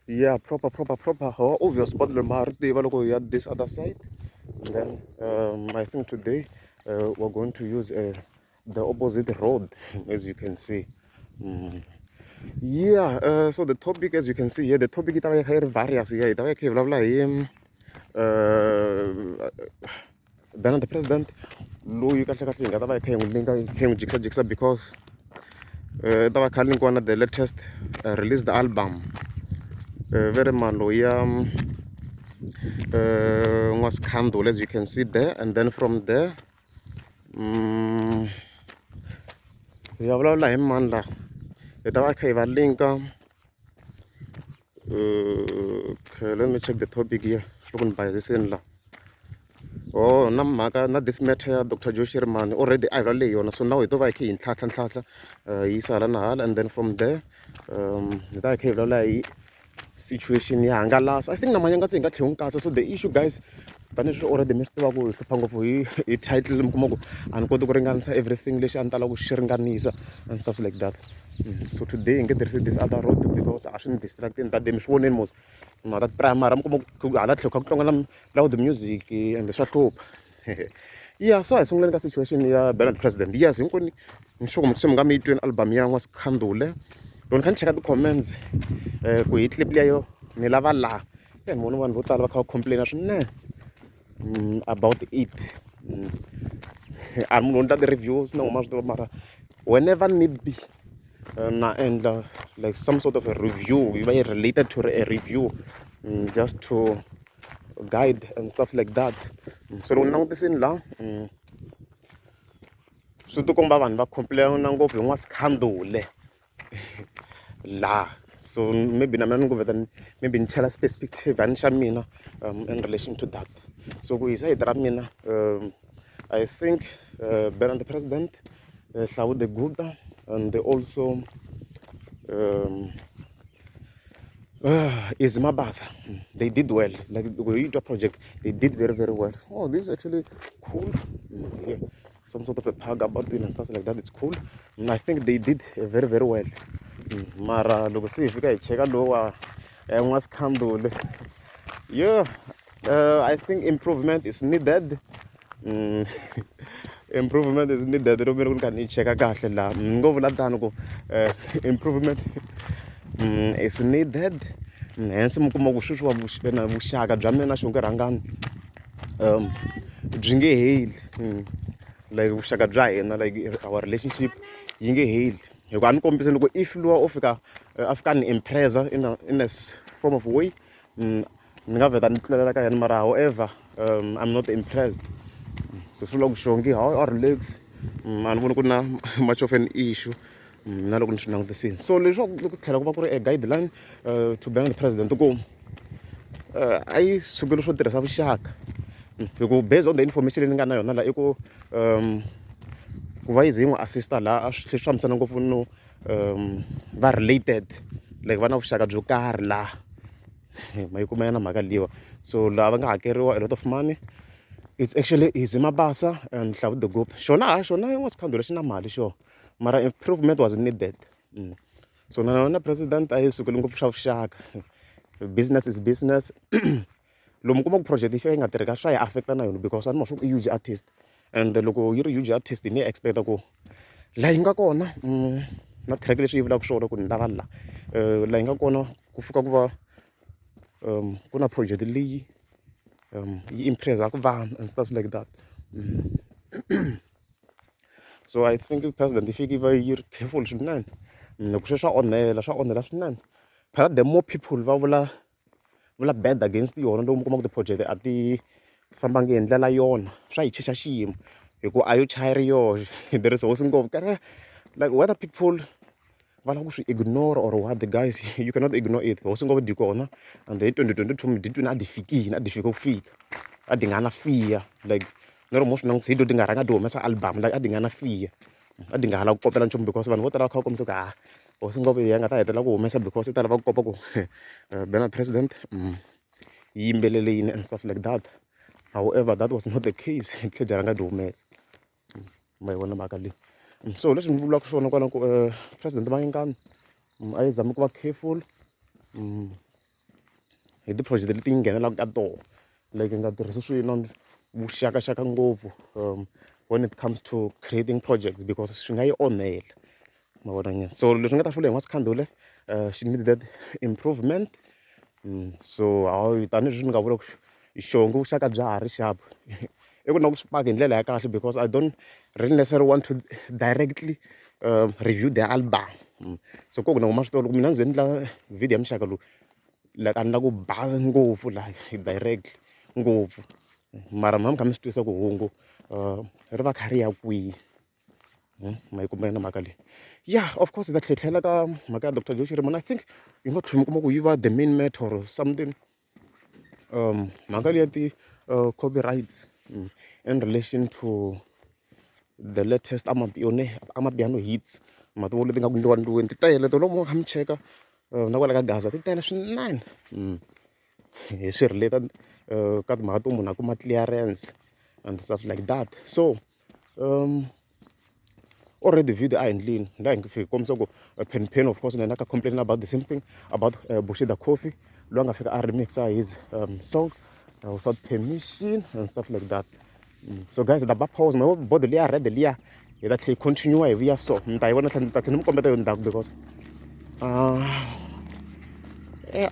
Yeah, proper. How obvious spot the at this other side. And then I think today we're going to use the opposite road, as you can see. Mm. Yeah, so the topic, as you can see here, the topic is various. Yeah, then the president, Lou, you can check out because the latest released album. Very man, was candle, as you can see there, and then from there, yeah, man, okay, let me check the topic here. By this in la. Oh, namaka na this matter Dr. Joshir man already I rally on so now it over in tata isala na and then from there that came like situation ya ngalas I think na Manyangatsi ngathi unkasa so the issue guys tani already messed up ku hlupha ngopfu I title mkumoko and kota ku ringanisa everything lexi antala ku xiringanisa and stuff like that. So today I get this other road because I shouldn't distract in that them shwonen mos no that primary mkumoko ala tlhoka ku tlonga loud music and the swahlupha. Yeah, so I saw the situation ya Bernard president. Yes, ngikoni ngisho ukuthi mngami itweni album yangu wasikhandule. Don't can check out the comments ku hi clip leyo ni lava la and mona vanhu vo tala va kha va complain swinene about it. I'm not the reviews no much mara whenever need be and like some sort of a review related to a review just to guide and stuff like that. So don't know this in la so to komba vanhu va complain ngopfu hi n'wasikhandule la. So maybe na mina nguveta maybe ni chela perspective ani xa mina in relation to that. So ku hisa hi ra mina I think Bernard the president hlawude good and they also is Mabasa. They did well. Like the Goita project, they did very well. Oh, this is actually cool. Yeah. Some sort of a pug about it and stuff like that. It's cool. And I think they did very well. Mara, look, see if you guys check out lower and what's candle. Yeah, I think improvement is needed. Improvement is needed. Improvement is needed. Hence mukuma kushushu na vuxaka bya mina na Xongi Rhangani byi nge heli like vuxaka bya hina like our relationship yi nge heli hikuva a ni kombisa loko if luwa o fika a fika ni impressa in a form of way ni nga vheta ni tlulela ka yena mara however I'm not impressed. So swi vula ku Xongi how are legs a ni voni ku na much of an issue na loko ni swi langutisini so leswaku loko tlhela ku va ku ri a guideline to ban the president ku a yi sukeli swo tirhisa vuxaka hikuva based on the information leyi ni nga na yona la i ku va yi ze yi n'wi assista laha a swi fambisana ngopfu no va related like va na vuxaka byo karhi laha ma yi kuma yana mhaka liwa so laha va nga hakeriwa a lot of money. It's actually easy mabasa and hlawude the group xona n'wasikhandula xi na mali sure mara improvement was needed. So na president a yi sukeli ngopfu swa vuxaka business is business. Lomu kuma ku project yi fika yi nga tirhi ka swa yi affecta na yona because a ni ma swa ku i huge artist and loko yi ri huge artist ni expecta ku la yi nga kona na track leswi yi vulaka swona ku ni lava la la yi nga kona ku fika ku va ku na project leyi yi impressaka vanhu and stuff like that. So I think president if you are careful swinene loko swi swa onhela swinene phela the more people va vula bad against yona lomu kuma ku ti-project a ti fambangi hi ndlela yona swa hi chicha xiyimo hikuva a yo chaya ri yoxe there is hosi ngopfu kare like whether people va lava ku swi ignore or what the guys you cannot ignore it hosi ngopfu di kona and then 2022 mi ditwini a di fikile a di fike ku fika a di nga na fiya like ni ri mo swi langutisa hi do di nga rhanga di humesa album like a di nga na fiya a di nga hala ku kopela nchumu because vanhu vo tala va kha va kombisa ku hosi ngopfu hi nga ta hetela ku humesa because i ta lava ku kopa ku Bernard president yi yimbeleleni and stuff like that. However that was not the case tlhe byi rhanga di humesa ma yi vona mhaka leyi. So leswi ni vulaka swona kwala ku president Mayengani a yi zami ku va careful hi ti-project leti yi nghenelaka ka tona like hi nga tirhisi swilo vuxakaxaka ngopfu when it comes to creating projects because swi nga yi onhela ma vona nyana. So leswi nga ta fula hi n'wasikhandule she needed improvement. So tanihileswi ni nga vula ku xongi vuxaka bya ha ri xapu i ku na ku swi paka hi ndlela ya kahle because I don't really necessarily want to directly review the album. So ku na ku ma swi tiva loko mina ndzi endla video ya muxaka lowu like a ni la ku basa ngopfu like directly ngopfu mara mi kha mi swi twisisa ku hungu ri va kha ri ya kwihi. Ma yi kuma na mhaka leyi. Yeah, of course hi ta tlhetlhela ka mhaka ya Dr. Joshi Rimani. I think yi nga tlhela mi kuma ku yi va the main matter or something mhaka leyi ya ti-copyrights in relation to the latest amapiano hits mativo leti nga ku ndliwaniweni ti tele to lomu kha mi cheka na kwala ka gaza ti tele swinene hi swi related ka timhaka to munhu a kuma clearance and stuff like that. So already video a endlini la hi fika kombisa ku pen of course na ka complain about the same thing about Bushida Coffee loyi a nga fika a remixa his song without permission and stuff like that. So guys, the pause my body liya red liya hi ta tlhela continue hi vuya so mi ta yi vona tlhela ni ta tlhela ni mi kombeta yo ndzhaku because a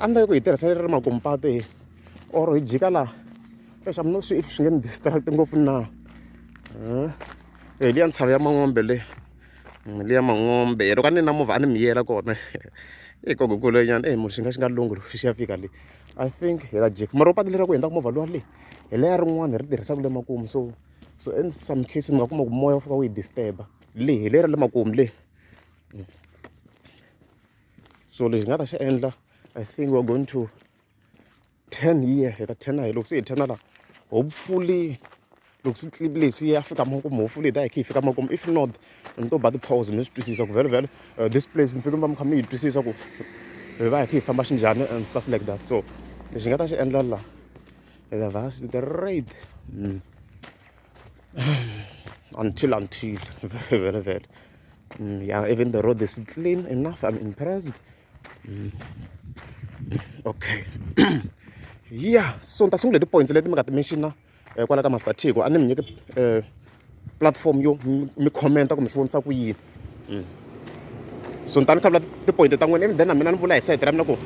ni la ku hi tirhisa ri makumpati or hi jika laha I'm not sure if swi nge ni distract ngopfu na liya ntshava ya mang'ombe liya mang'ombe loko a ni na movha a ni mi yela kona kogokulenyana munhu xi nga lungu xi ya fika le I think hi ta jika mara patu lera ku endlaka movha luwa le hi leya rin'wana hi ri tirhisaka le makumu so in some cases mi nga kuma ku moya wu fika wu yi disturba le hi leri le makumu le. So lexi hi nga ta xi endla I think we're going to 10 here hi ta 10 hi loko se hi 10 laha hopefully loko se clip lesi ya fika makumu hopefully hi ta hi kha hi fika makumu if not ni to ba ti-pause mi swi twisisa ku vhele this place ni fika mi va mi kha mi yi twisisa ku hi va hi kha hi famba xinjhani and stuff like that. So lexi hi nga ta xi endla laha hi ta va straight until vhele yeah, even the road is clean enough. I'm impressed. Okay. Yeah, so ni ta sungula ti-points leti mi nga ti mention kwala ka Master Tiko a ni mi nyike platform yo mi commenta ku mi swi vonisa ku yini. So ni ta ni khavula ti-point ta n'wina then na mina ni vula hi side ra mina ku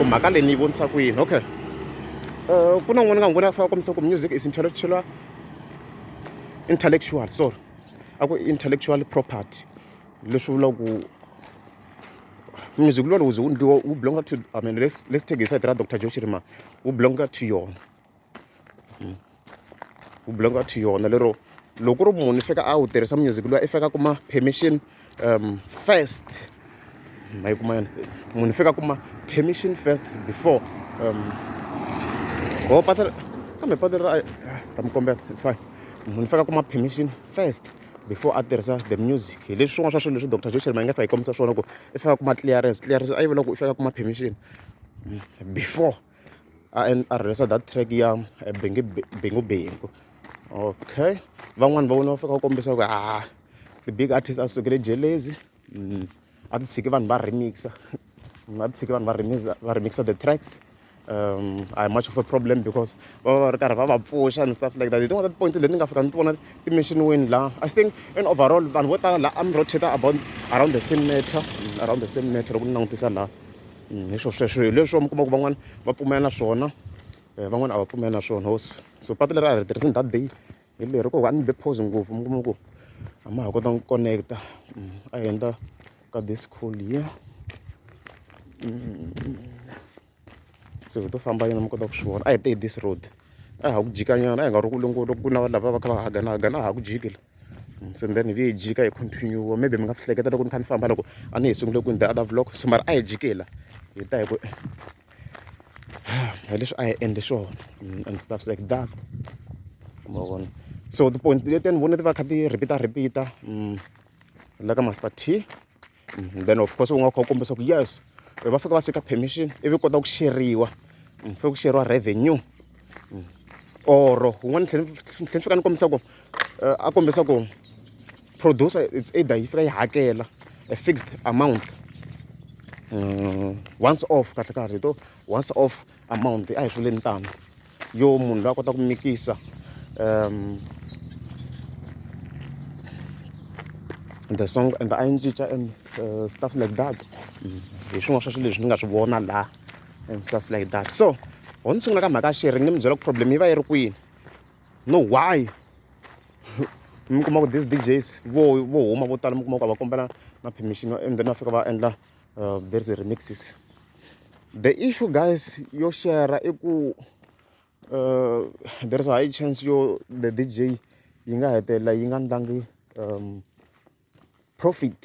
mhaka leyi ni yi vonisa ku yini. Okay, ku na n'wana nga n'wina a fika kombisa ku music is intellectual sorry a ku intellectual property leswi vulaka ku music luwa lowu ze wu ndliwa wu belonga to I mean let's take hi side ra Dr. Joshi Rimani wu belonga to yona wu belonga to yona lero loko ku ri munhu i fika a wu tirhisa music luwa i fika kuma permission first ma yi kuma yona munhu i fika kuma permission first before kambe patu ra ta mi kombeta it's fine munhu i fika kuma permission first before a tirhisa the music hi leswi swin'wana swa swilo leswi Dr. Joshi Rimani nga fika yi kombisa swona ku i fika kuma clearance a yi vula ku i fika kuma permission before a release that track ya bengu. Okay, van'wani va vona va fika va kombisa ku the-big artist a sukele jelezi a ti tshiki vanhu va remixa a ti tshiki vanhu va remixa the tracks. I have much of a problem because va ri karhi va va pfuxa and stuff like that. Hi tin'wana ta ti-point leti ni nga fika ni ti vona ti-mention wini laha I think in overall vanhu vo tala laha a mi rotate about around the same matter loko ni langutisa laha hi swo sweswo hi leswo mi kuma ku van'wana va pfumela na swona van'wana a va pfumela na swona so patu leri a ri tirhisini that day hi leri ku a ni be pause ngopfu mi kuma ku a ma ha kota ku connecta a endla ka this call here so to famba yena mi kota ku swi vona a hi te hi this road a ha ku jikanyana a hi nga ri ku ku na lava va kha va hagana a ha ku jikela so then hi jika hi continue maybe mi nga hleketa loko ni kha ni famba loko a ni hi sungule ku the other vlog so mara a hi jikela hi ta hi ku hi leswi a hi endle swona and stuff like that ma vona. So ti-point leti ni vona ti va kha ti repeat la ka Master T then of course u nga kha u kombisa ku yes va fika va sika permission ivi kota ku sheriwa fika ku sheriwa revenue or un'wana tlhela fika ni kombisa ku a kombisa ku producer it's either yi fika yi hakela a fixed amount once off kahle kahle to once off amount a hi swileni tano yo munhu loyi a kota ku mikisa the song and a yi cinca and stuff like that hi swin'wana swa swilo leswi ni nga swi vona laha and stuff like that. So ho ni sungula ka mhaka ya sharing ni mi byela ku problem yi va yi ri kwini no why mi kuma ku these DJs vo huma vo tala mi kuma ku a va kombela na permission and then va fika va endla there's a remixes. The issue guys yo share i ku there's a high chance yo the DJ yi nga hetelela yi nga ndlangi profit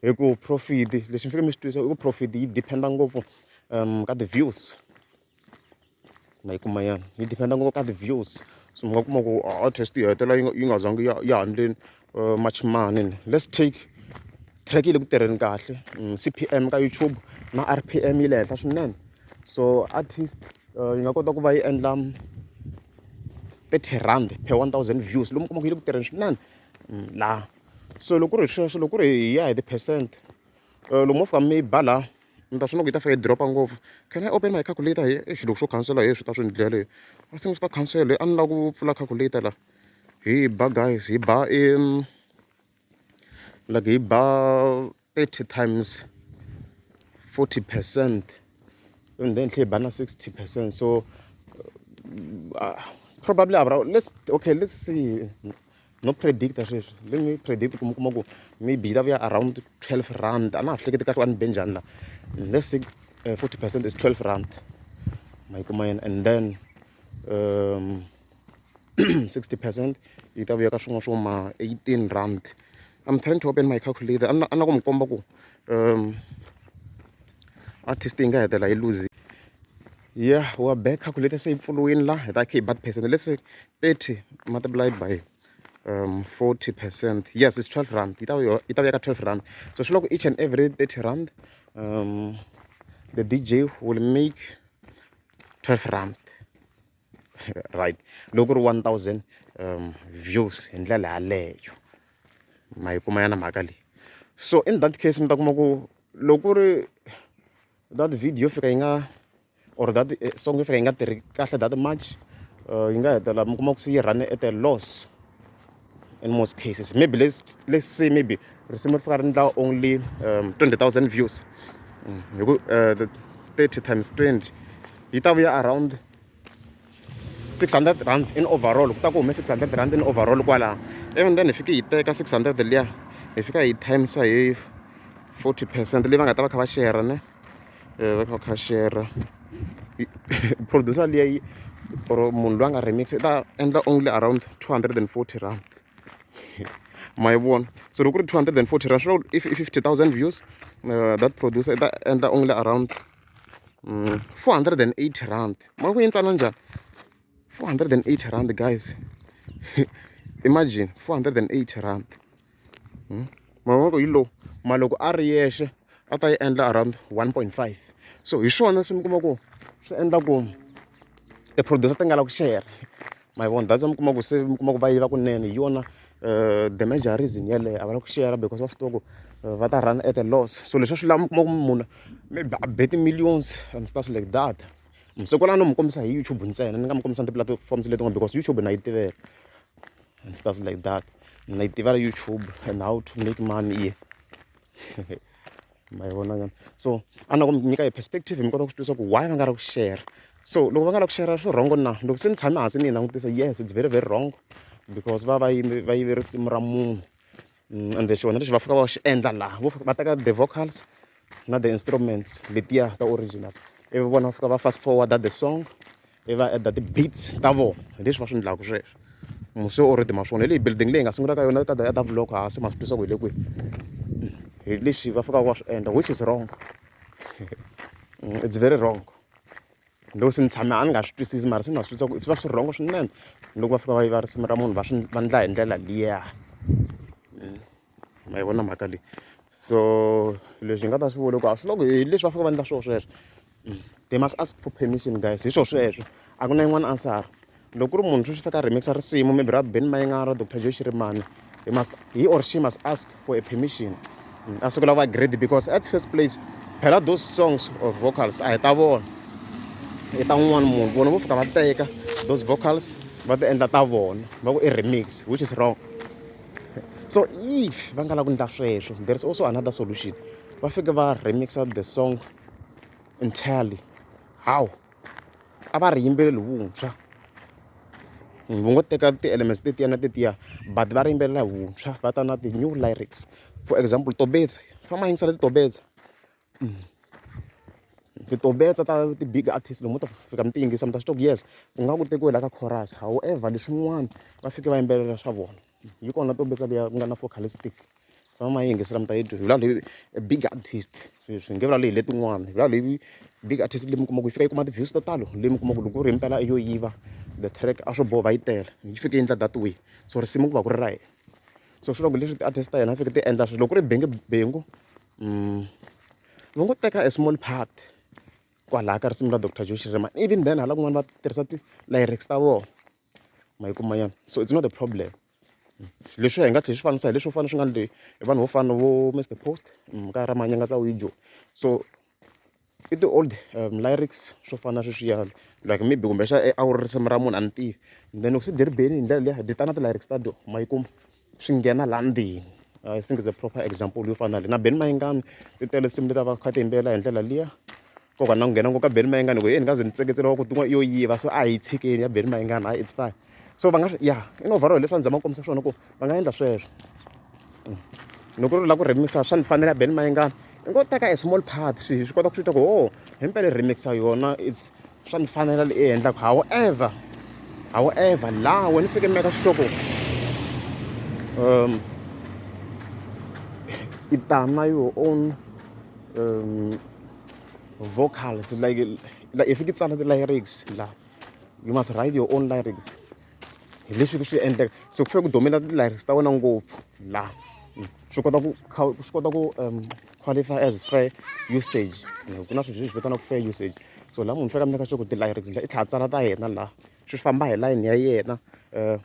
hi ku profit leswi mi fike mi swi twisisa i ku profit yi dependa ngopfu ka the views ma yi kuma yana yi dependa ngopfu ka the views. So mi nga kuma ku artist yi hetelela yi nga zangi ya handleni much money. Let's take track yi le ku tirheni kahle CPM ka YouTube na RPM yi le henhla swinene, so artist yi nga kota ku va yi endla 30 rand per 1000 views lomu kuma ku yi le ku tirheni swinene laha. So loko ku ri sweswo loko ku ri hi ya hi ti-percent lomu mo fika mi ba laha mi ta swi loko yi ta fika yi dropa ngopfu. Can I open my calculator here? Loko swo cancela hi swi ta swi ndlela leyi I think swi ta cancela a ni lava ku pfula calculator laha hi ba guys hi ba like hi ba 30 times 40% and then hi ba na 60%, so probably around let's see no predict sweswi let me predict kuma ku maybe yi ta vuya around 12 rand a na ha swi hleketi kahle wa ni be njhani laha. Let's say 40% is 12 rand ma yi kuma yena and then 60% yi ta vuya ka swin'wana swo ma 18 rand. I'm trying to open my calculator. I'm not going to come back. Artist yi nga hetelela yi lose. Yeah, we're back. Calculator say following la that bad percent. Let's say 30 multiplied by 40%. Yes, it's 12 rand. It will 12 rand. So she look each and every 30 rand. The DJ will make 12 rand. Right. Look at 1,000 views in la leyo. My kumayana magali. So in that case, mtakumaku loko that video fika inga or that song fika inga kahle that much inga hetela mkumaku si run at a loss in most cases. Maybe let's say maybe risimu fika rinda only 20,000 views. The 30 times 20 itavuya around 600 rand in overall. Kutaku 600 rand in overall kwala. Even then if you take 600 liya if you times 40% leyi va nga ta va kha va share ne va kha share producer liya or munhu loyi a nga remix i ta endla only around 240 rand my one. So loko ku ri 240 rand sure if 50,000 views that producer i ta endla only around 480 rand. Ma ku yintsana njhani 480 rand guys. Imagine 480 rand. Maloko yi low maloko a ri yexe a ta yi endla around 1.5. So hi swona swi mi kuma ku swi endla ku producer ti nga lava ku share my vona. That's mi kuma ku se mi kuma ku va yiva kunene hi yona the major reason yeleyo a va lava ku share because va swi tiva ku va ta run at a loss. So leswi swi lava mi kuma ku munhu maybe a beti millions and stuff like that. Masiku lama no mi kombisa hi YouTube ntsena ni nga mi kombisa na ti-platforms letin'wana because YouTube na yi tivela and stuff like that. Na yi tiva YouTube and how to make money ma yi vona nyana. So a na ku mi nyika hi perspective mi kota ku swi twisisa ku why va nga ri ku share. So loko va nga lavi ku share swi wrong na loko se ni tshame hansi ni yi langutisa yes it's very very wrong because va yive risimu ra munhu ende xona lexi va fika va xi endla laha va teka the vocals na the instruments letiya ta original ivi vona va fika va fast forward the song ivi va adda ti-beats ta vona hi leswi va swi endlaka sweswo. Se already ma swona hi leyi building leyi nga sungula ka yona ka ta vlog hansi ma swi twisa ku hi le kwihi hi leswi va fikaka va swi endla which is wrong. It's very wrong. Loko se ni tshame a ni nga swi twisisi mara se ni ma swi twisisa ku swi va swi wrong swinene loko va fika va yiva risimu ra munhu va endla hi ndlela liya ma yi vona mhaka leyi. So leswi hi nga ta swi vula ku a swi loko hi leswi va fika va endla swona sweswo they must ask for permission guys hi swona sweswo a ku na yin'wana answer. Loko ku ri munhu swi fika remixa risimu maybe ra Ben Mayengani ra Dr. Joe Shirimani he or she must ask for a permission a sungula va great because at first place phela those songs of vocals a hi ta vona i ta un'wana munhu vona vo fika va teka those vocals va ti endla ta vona va ku i remix which is wrong. So if va nga lava ku endla sweswo there is also another solution va fike va remixa the song entirely. How? A va ri yimbeleli vuntshwa vo ngo teka ti-elements tetiya na tetiya but va ri yimbelela hi vuntshwa va ta na ti-new lyrics. For example tobetsa famba yingisela titobetsa ta ti-big artist lomu ta fika mi ti yingisa mi ta swi twa ku yes ku nga ku tekiwe la ka chorus. However leswin'wana va fike va yimbelela swa vona yi kona tobetsa liya ku nga na vocalistic famba yi yingisela mi ta yi twa hi vula leyi big artist swi nge vula leyi letin'wana hi vula leyi big artist leyi mi kuma ku yi fika yi kuma ti-views to talo leyi mi kuma ku loko ku ri himpela yo yiva the track a swo boha va yi tela yi fike yi endla that way so risimu ku va ku ri ra yena. So swi loko leswi ti-artist ta yena fike ti endla swilo loko ku ri bengu va ngo teka a small part kwalaha ka risimu ra Dr Josh Rema even then hala kun'wana va tirhisa ti-lyrics ta vona ma yi kuma yona. So it's not a problem. Leswi hi nga tlhela swi fanisa hi leswi swo fana swi nga hi vanhu vo fana vo Mr Post ka ra Manyangatsi wijo. So i ti-old lyrics swo fana sweswiya like maybe kumbexa a wu ri risimu ra munhu a ni tivi then loko se dyi ri beni hi ndlela liya dyi ta na ti-lyrics ta dyo ma yi kuma swi nghena laha ndzeni. I think it's a proper example yo fana na Ben Mayengani ti tele tinsimu leti a va kha ti yimbelela hi ndlela liya koka na ku nghena ngopfu ka Ben Mayengani ku ni nga ze ni tseketsela wa ku tin'wana yo yiva so a hi tshikeni ya Ben Mayengani hayi it's fine. So va nga in overall leswi a ni zama ku kombisa swona ku va nga endla sweswo loko ri lava ku remixa swa ni fanele ya Ben Mayengani i ngo teka a small part swi kota ku swi twa ku himpela remixa yona it's swa ni fanela leyi endlaka. However laha wena fike meka sure ku i ta na your own vocals like if you tsala ti-lyrics la you must write your own lyrics hi leswi swi endleka so ku fanele ku domela ti-lyrics ta wena ngopfu la swi kota ku qualify as fair usage ku na swilo swi vitanaka fair usage. So laha munhu fanele a meka sure ku ti-lyrics la i tlhela a tsala ta yena laha swi famba hi line ya yena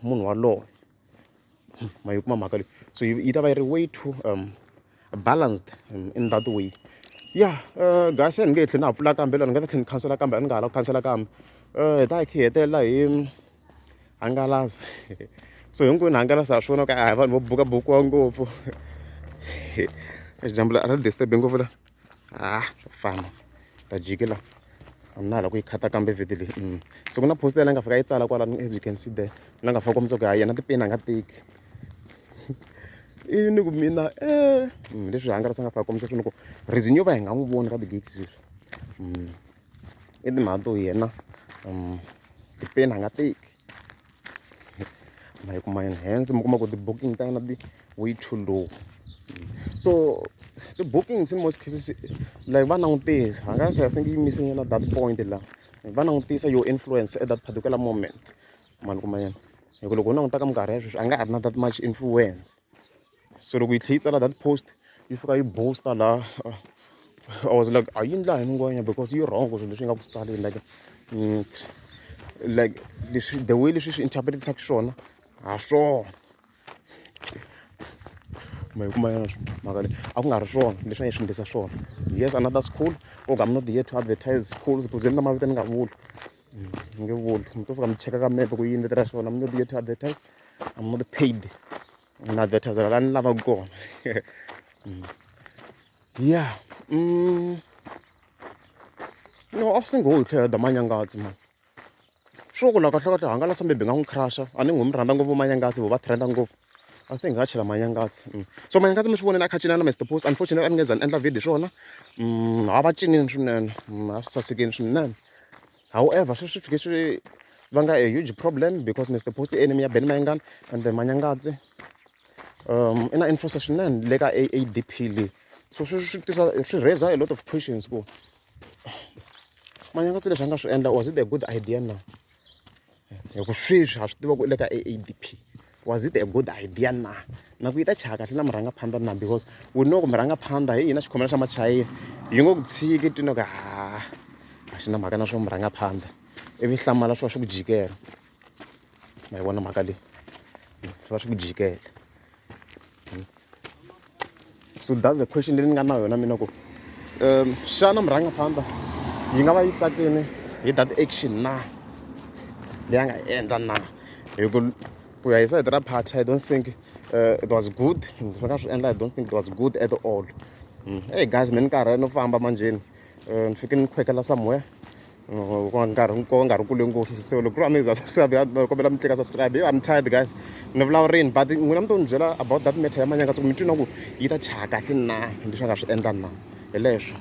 munhu waloye ma yi kuma mhaka leyi. So yi ta va yi ri way too balanced in that way. Guys ni nge tlhela na ha pfula kambe lani ni nga ta tlhela ni khansela kambe a ni nga ha lava ku khansela kambe hi ta hi kha hi hetelela hi hangalasa so hinkwenu hangalasa ha swona ku a hi vanhu vo bukabukiwa ngopfu dyambu a ri disturb ngopfu la swa fana ta jikela a ni na hala ku yi khata kambe vhidi leyi so ku na post leyi nga fika yi tsala kwalani as you can see there na nga fika kombisa ku hayi yena tipeni a nga teki ni ku mina leswi hangalasa nga fika kombisa swona ku reason yo va hi nga n'wi voni ka ti-gigs leswi i timhaka to yena tipeni a nga teki ma yi kuma yena hence mi kuma ku ti-booking ta yena way too low. So ti-bookings in most cases like va langutisa hangalasa I think yi missing na that point la va langutisa your influence at that particular moment ma ni kuma yena hi ku loko u languta ka minkarhi ya sweswi a nga ha ri na that much influence. So loko yi tlhela yi tsala that post yi fika yi boasta laha I was like a yi endla hi ngwenya because yi wrong swilo leswi yi nga ku swi tsaleni like leswi the way leswi swi interpretisaka swona ha swona ma yi kuma yena mhaka leyi a ku nga ri swona leswi a yi swi endlisa swona. Yes another school I'm not here to advertise schools because na mavito ni nga vuli ni nge vuli mi to fika mi cheka ka mepe ku yini letera swona I'm not here to advertise I'm not paid ni advertiser la ni lavaka kona no a swi ngo hi tlhela da Manyangatsi man swo ku la kahlekahle hangalasa maybe nga n'wi crusha a ni n'wi mi rhandza ngopfu Manyangatsi va trenda ngopfu I think nga chela Manyangatsi so Manyangatsi mi swi vonile a kha cinela na Mr Post unfortunately a ni nge za ni endla video swona a va cinile swinene a swi sasekile swinene. However swi fike swi vanga a huge problem because Mr Post i enemy ya Ben Mayengani and then Manyangatsi i na influence swinene le ka ADP leyi so swi raise a lot of questions ku Manyangatsi leswi a nga swi endla was it a good idea na hi ku sweswi ha swi tiva ku le ka ADP was it a good idea na ku yi ta chaya kahle na murangaphandha na because we know ku murangaphandha hi hina xikhomela xa machayina yi ngo ku tshiki twini ku a xi na mhaka na swo murangaphandha ivi hlamala swi va swi ku jikela ma yi vona mhaka leyi swi va swi ku jikela. So that's the question leyi ni nga na yona mina ku xana murhangaphandla yi nga va yi tsakile hi that action na leyi a nga endla na hi ku ya hi side ra party I don't think it was good swi nga swi endla I don't think it was good at all. Hey guys me ni karhi no famba manjeni ni fike ni khwekela somewhere nkarhi nga ri kule ngopfu so loko ku ri a mi za subscribe kombela mi tlika subscribe I'm tired guys ni vulavurini but n'wina mi to ni byela about that matter ya Manyangatsi ku mi twi na ku yi ta chaya kahle na leswi a nga swi endla na hi leswo.